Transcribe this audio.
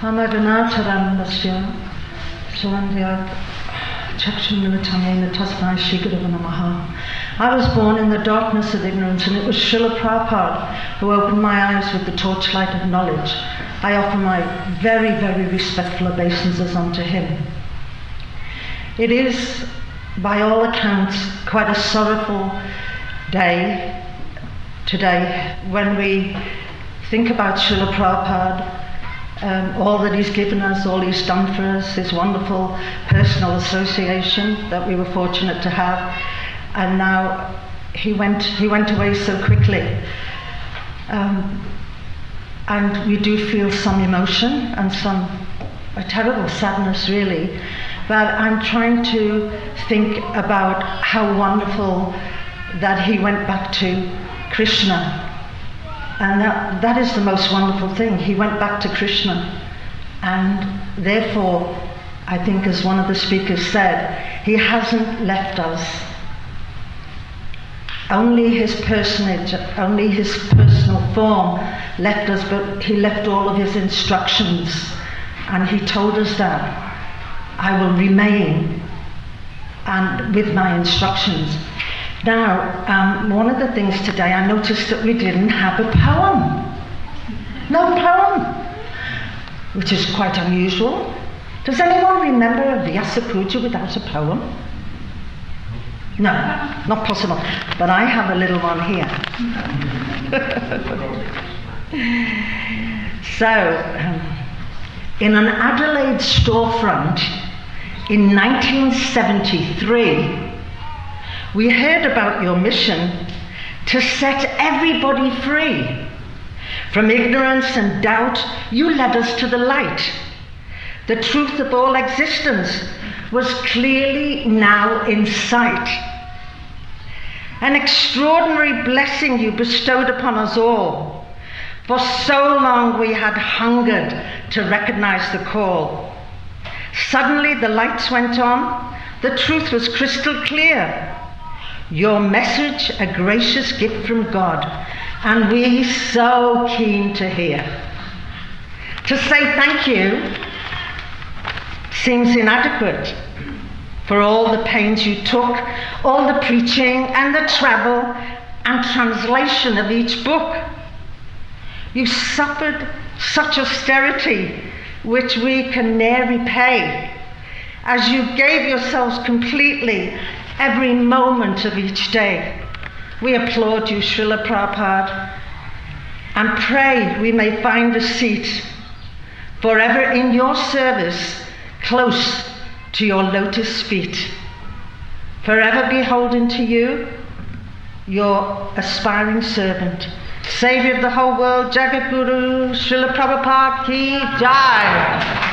Amaganataramnasya Sarandyat Chakshunamitamena Tasmai Shigaravana. I was born in the darkness of ignorance, and it was Srila Prabhupada who opened my eyes with the torchlight of knowledge. I offer my very, very respectful obeisances unto him. It is, by all accounts, quite a sorrowful day today when we think about Srila Prabhupada, all that he's given us, all he's done for us, his wonderful personal association that we were fortunate to have, and now he went away so quickly. And we do feel some emotion and a terrible sadness, really. But I'm trying to think about how wonderful that he went back to Krishna. And that is the most wonderful thing. He went back to Krishna. And therefore, I think, as one of the speakers said, he hasn't left us. Only his personage, only his personal form left us, but he left all of his instructions. And he told us that I will remain and with my instructions. Now, one of the things today, I noticed that we didn't have a poem. No poem, which is quite unusual. Does anyone remember a Vyasa Puja without a poem? No, not possible. But I have a little one here. So, in an Adelaide storefront in 1973, we heard about your mission to set everybody free. From ignorance and doubt, you led us to the light. The truth of all existence was clearly now in sight. An extraordinary blessing you bestowed upon us all. For so long we had hungered to recognize the call. Suddenly the lights went on. The truth was crystal clear. Your message, a gracious gift from God, and we so keen to hear. To say thank you seems inadequate for all the pains you took, all the preaching and the travel and translation of each book. You suffered such austerity which we can ne'er repay, as you gave yourselves completely every moment of each day. We applaud you, Srila Prabhupada, and pray we may find a seat forever in your service, close to your lotus feet. Forever beholden to you, your aspiring servant, Savior of the whole world, Jagat Guru, Srila Prabhupada ki Jai.